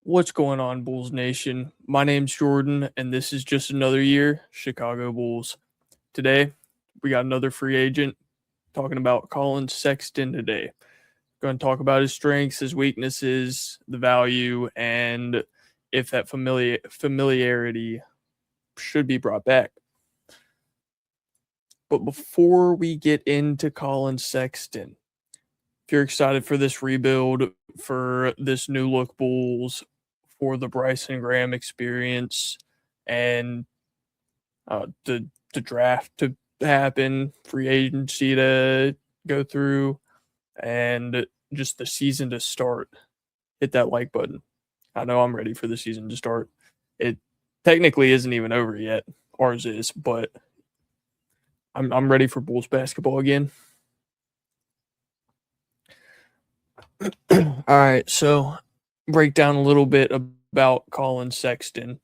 What's going on, Bulls Nation? My name's Jordan, and this is just another year, Chicago Bulls. Today, we got another free agent talking about Collin Sexton today. Going to talk about his strengths, his weaknesses, the value, and if that familiarity should be brought back. But before we get into Collin Sexton, if you're excited for this rebuild, for this new look Bulls, for the Bryson Graham experience, and the draft to happen, free agency to go through, and just the season to start, hit that like button. I know I'm ready for the season to start. It technically isn't even over yet. Ours is, but I'm ready for Bulls basketball again. All right, so break down a little bit about Collin Sexton.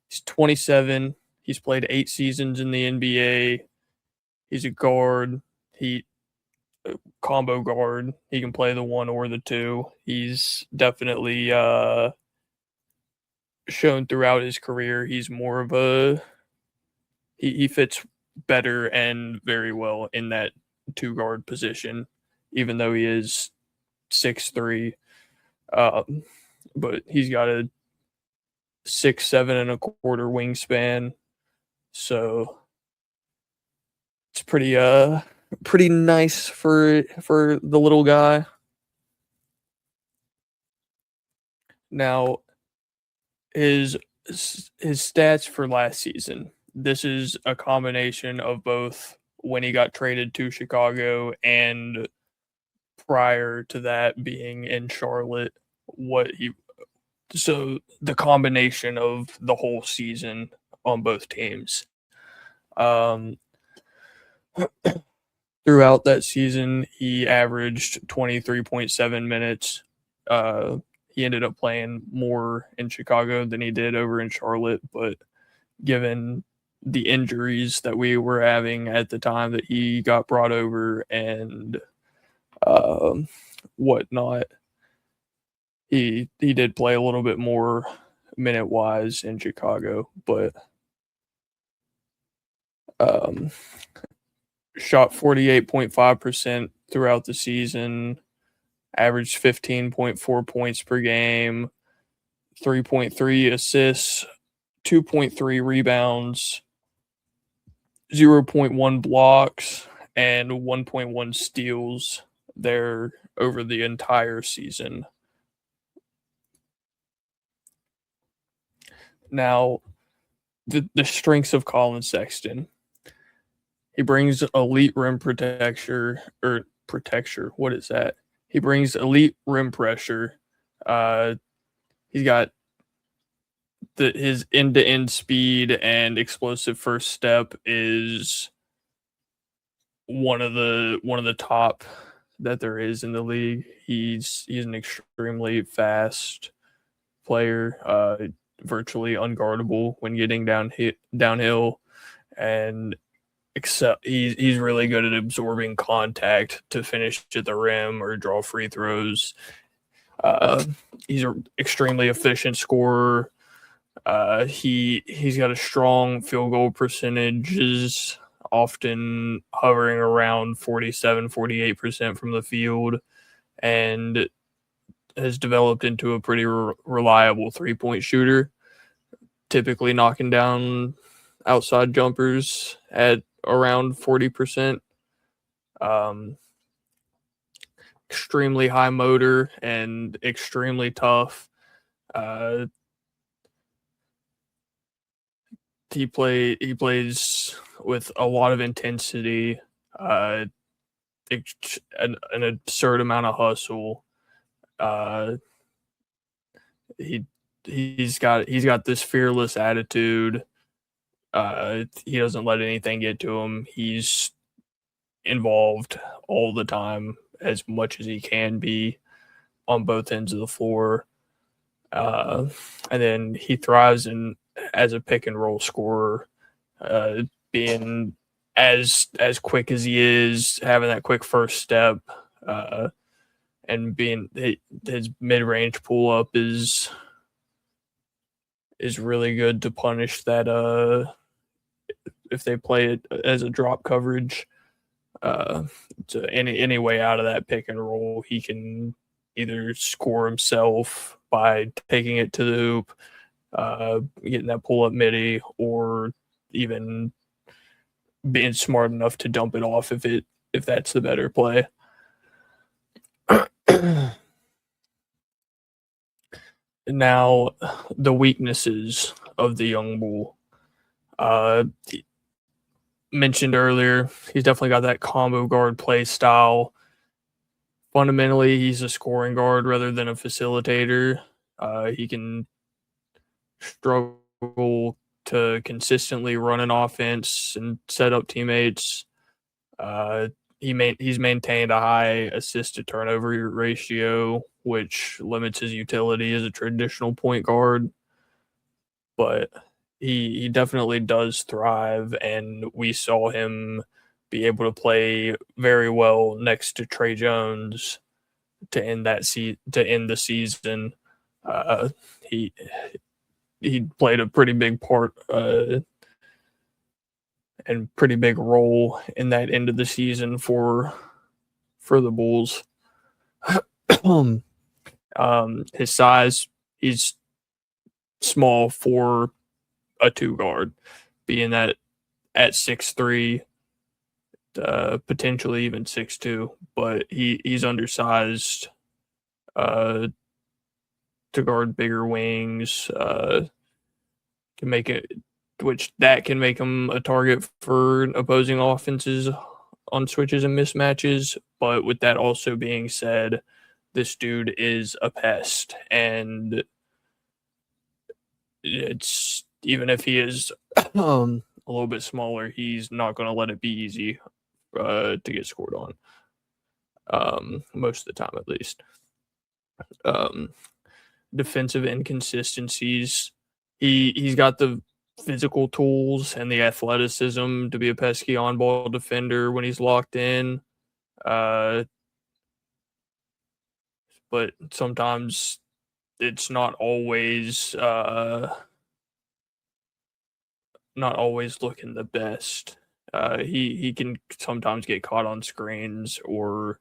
He's 27. He's played 8 seasons in the NBA. He's a guard. Combo guard. He can play the 1 or the 2. He's definitely shown throughout his career he's more of a he fits better and very well in that 2 guard position, even though he is 6'3". But he's got a 6'7" and a quarter wingspan, so it's pretty nice for the little guy. Now, his stats for last season. This is a combination of both when he got traded to Chicago and prior to that being in Charlotte. So the combination of the whole season on both teams. Throughout that season, he averaged 23.7 minutes. He ended up playing more in Chicago than he did over in Charlotte, but given the injuries that we were having at the time that he got brought over and whatnot, he did play a little bit more minute-wise in Chicago, but shot 48.5% throughout the season, averaged 15.4 points per game, 3.3 assists, 2.3 rebounds, 0.1 blocks, and 1.1 steals there over the entire season. Now, the strengths of Collin Sexton. He brings elite rim protection. What is that? He brings elite rim pressure. He's got his end-to-end speed and explosive first step is one of the top that there is in the league. He's an extremely fast player, virtually unguardable when getting downhill, and except he's really good at absorbing contact to finish at the rim or draw free throws. He's an extremely efficient scorer. He's got a strong field goal percentages, often hovering around 47-48% from the field, and has developed into a pretty reliable 3-point shooter, typically knocking down outside jumpers at around 40%. Extremely high motor and extremely tough. He plays with a lot of intensity, an absurd amount of hustle. He's got this fearless attitude. He doesn't let anything get to him. He's involved all the time, as much as he can be, on both ends of the floor. And then he thrives as a pick and roll scorer, being as quick as he is, having that quick first step, and being his mid range pull up is is really good to punish that if they play it as a drop coverage. To any way out of that pick and roll, he can either score himself by taking it to the hoop, getting that pull up midi, or even being smart enough to dump it off if that's the better play. Now, the weaknesses of the young bull. Mentioned earlier, he's definitely got that combo guard play style. Fundamentally, he's a scoring guard rather than a facilitator. He can struggle to consistently run an offense and set up teammates. He's maintained a high assist to turnover ratio, which limits his utility as a traditional point guard. But he definitely does thrive, and we saw him be able to play very well next to Trey Jones to end the season. He played a pretty big part and pretty big role in that end of the season for the Bulls. His size, he's small for a 2 guard, being that at 6'3", potentially even 6'2", but he's undersized to guard bigger wings. Can make it, which that can make him a target for opposing offenses on switches and mismatches. But with that also being said, this dude is a pest, and it's even if he is a little bit smaller, he's not going to let it be easy to get scored on, most of the time at least. Defensive inconsistencies. He's got the physical tools and the athleticism to be a pesky on-ball defender when he's locked in. But sometimes it's not always looking the best. He can sometimes get caught on screens or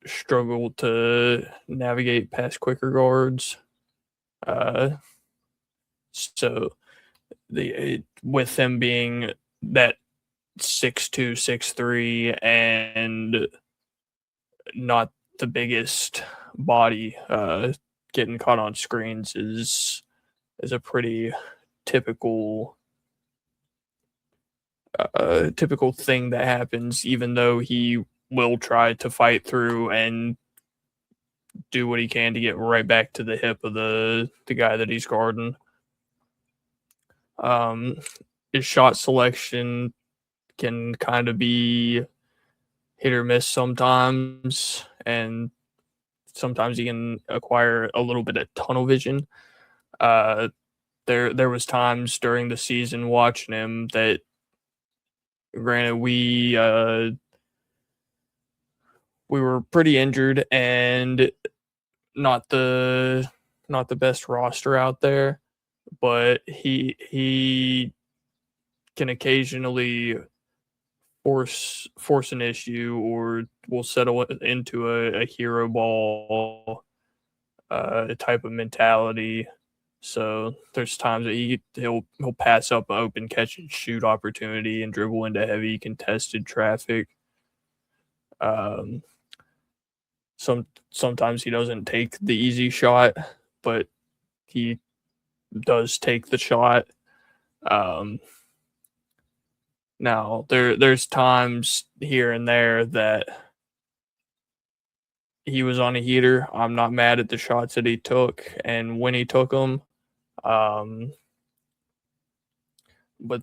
struggle to navigate past quicker guards. So with him being that 6'2", 6'3", and not the biggest body, getting caught on screens is a pretty typical thing that happens, even though he will try to fight through and do what he can to get right back to the hip of the guy that he's guarding. His shot selection can kind of be hit or miss sometimes, and sometimes he can acquire a little bit of tunnel vision. There was times during the season watching him that, granted, we were pretty injured and not the best roster out there, but he can occasionally force an issue or will settle into a hero ball type of mentality. So there's times that he'll pass up an open catch and shoot opportunity and dribble into heavy contested traffic. Sometimes he doesn't take the easy shot, but he does take the shot. Now there's times here and there that he was on a heater. I'm not mad at the shots that he took and when he took them. But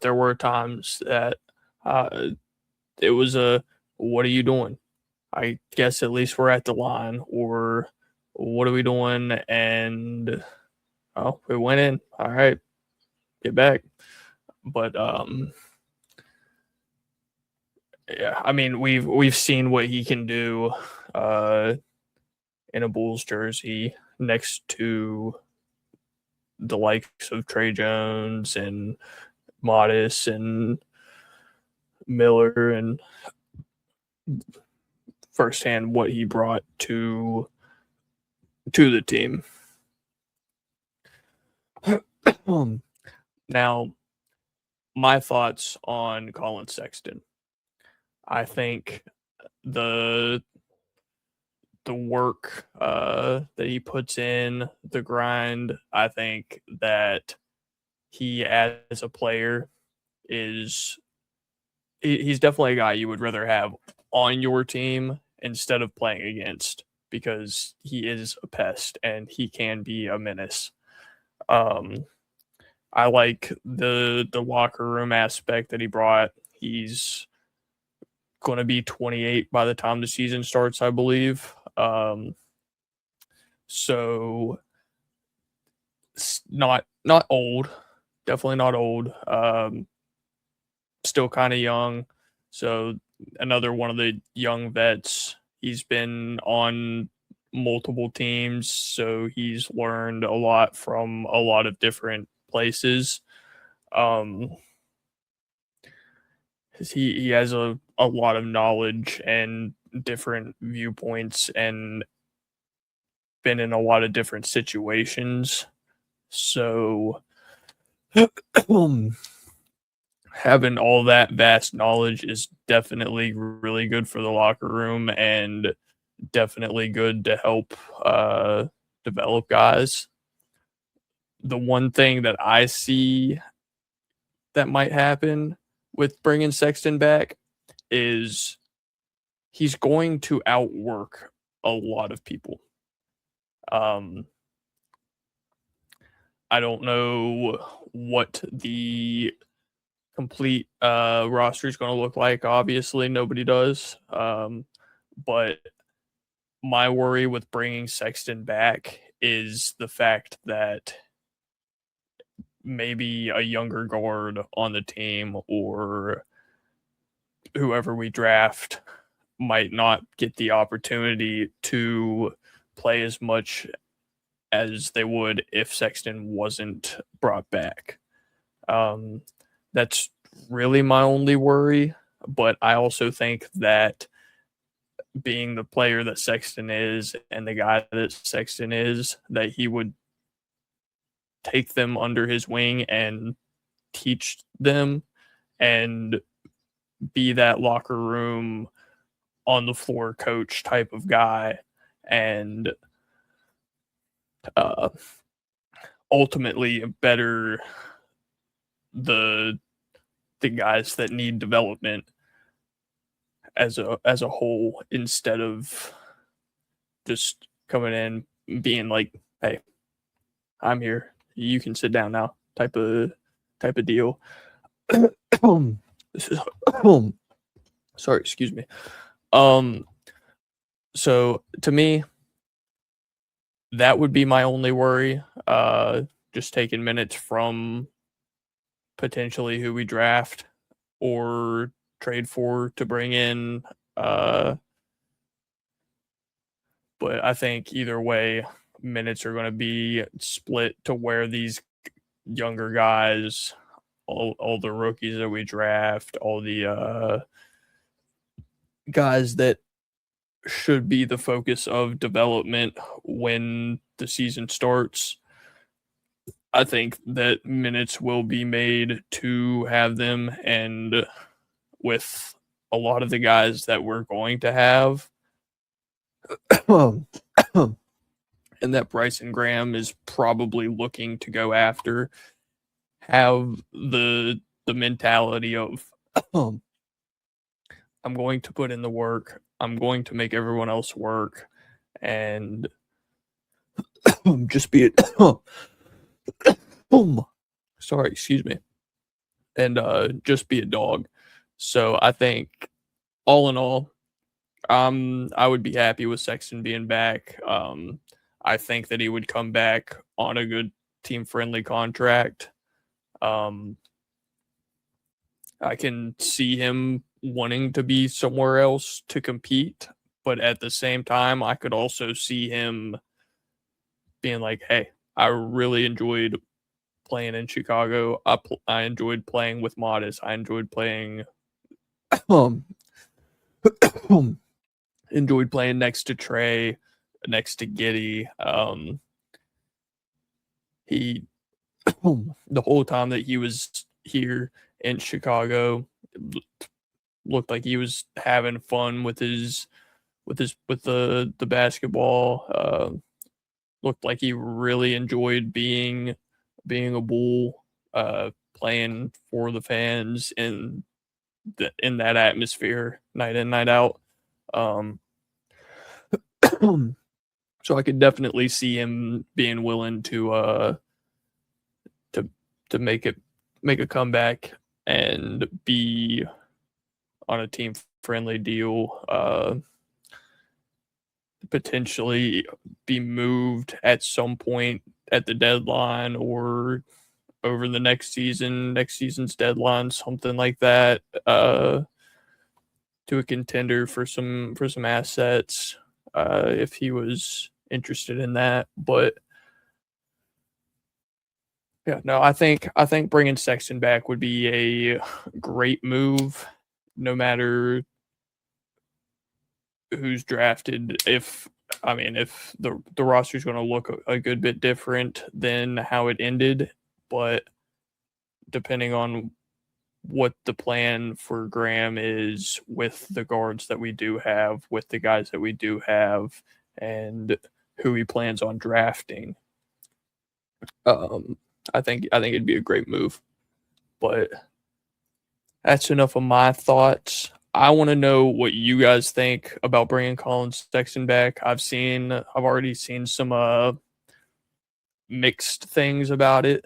there were times that it was what are you doing? I guess at least we're at the line, or what are we doing? And we went in. All right, get back. But yeah, I mean we've seen what he can do in a Bulls jersey next to the likes of Trey Jones and Modest and Miller, and firsthand what he brought to the team. Now, my thoughts on Collin Sexton. I think the work that he puts in, the grind, I think that he as a player he's definitely a guy you would rather have on your team instead of playing against, because he is a pest and he can be a menace. I like the locker room aspect that he brought. He's going to be 28 by the time the season starts, I believe. So not old, definitely not old. Still kind of young. So another one of the young vets. He's been on multiple teams, so he's learned a lot from a lot of different places. He has a lot of knowledge and different viewpoints and been in a lot of different situations. So having all that vast knowledge is definitely really good for the locker room and definitely good to help develop guys. The one thing that I see that might happen with bringing Sexton back is he's going to outwork a lot of people. I don't know what the complete roster is going to look like. Obviously, nobody does. But my worry with bringing Sexton back is the fact that maybe a younger guard on the team or whoever we draft might not get the opportunity to play as much as they would if Sexton wasn't brought back. That's really my only worry, but I also think that being the player that Sexton is and the guy that Sexton is, that he would take them under his wing and teach them and be that locker room on the floor coach type of guy, and ultimately better the guys that need development as a whole, instead of just coming in being like, hey, I'm here, you can sit down now type of deal. This is sorry, excuse me. So to me, that would be my only worry. Just taking minutes from potentially who we draft or trade for to bring in. But I think either way, minutes are going to be split to where these younger guys, all the rookies that we draft, all the guys that should be the focus of development when the season starts, I think that minutes will be made to have them. And with a lot of the guys that we're going to have, and that Bryson Graham is probably looking to go after, have the mentality of I'm going to put in the work, I'm going to make everyone else work, and just be it. Sorry, excuse me. And just be a dog. So I think all in all, I would be happy with Sexton being back. I think that he would come back on a good team-friendly contract. I can see him wanting to be somewhere else to compete, but at the same time, I could also see him being like, hey, I really enjoyed playing in Chicago. I enjoyed playing with Modest. I enjoyed playing enjoyed playing next to Trey, next to Giddy. He the whole time that he was here in Chicago looked like he was having fun with the basketball. Looked like he really enjoyed being a Bull, playing for the fans in that atmosphere, night in, night out. So I could definitely see him being willing to make a comeback and be on a team friendly deal. Potentially be moved at some point at the deadline or over the next season's deadline, something like that, to a contender for some assets, if he was interested in that. But yeah, no, I think bringing Sexton back would be a great move, no matter who's drafted. If the roster is going to look a good bit different than how it ended, but depending on what the plan for Graham is with the guards that we do have, with the guys that we do have, and who he plans on drafting, I think it'd be a great move. But that's enough of my thoughts. I want to know what you guys think about bringing Collin Sexton back. I've already seen some mixed things about it,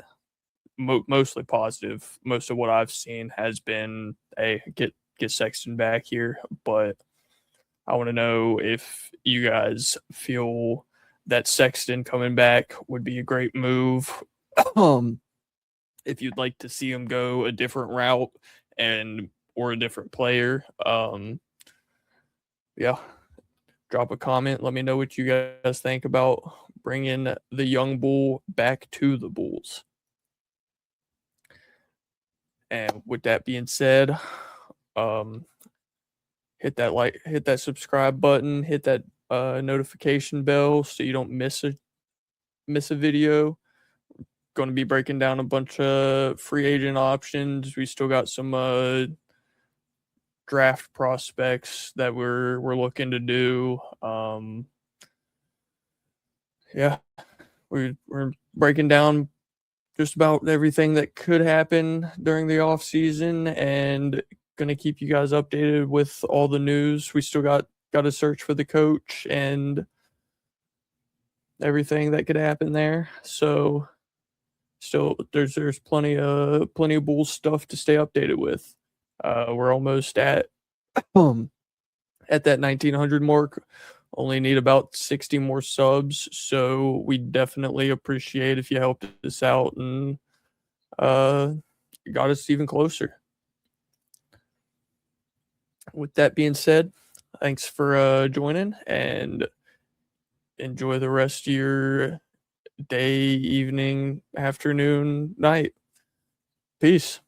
mostly positive. Most of what I've seen has been, hey, get Sexton back here. But I want to know if you guys feel that Sexton coming back would be a great move. If you'd like to see him go a different route or a different player, yeah, drop a comment. Let me know what you guys think about bringing the young Bull back to the Bulls. And with that being said, hit that subscribe button, hit that notification bell so you don't miss a video. Going to be breaking down a bunch of free agent options. We still got some draft prospects that we're looking to do. Yeah, we're breaking down just about everything that could happen during the off season, and going to keep you guys updated with all the news. We still got to search for the coach and everything that could happen there. So still there's plenty of Bulls stuff to stay updated with. We're almost at that 1900 mark. Only need about 60 more subs, so we definitely appreciate if you helped us out and got us even closer. With that being said, thanks for joining, and enjoy the rest of your day, evening, afternoon, night. Peace.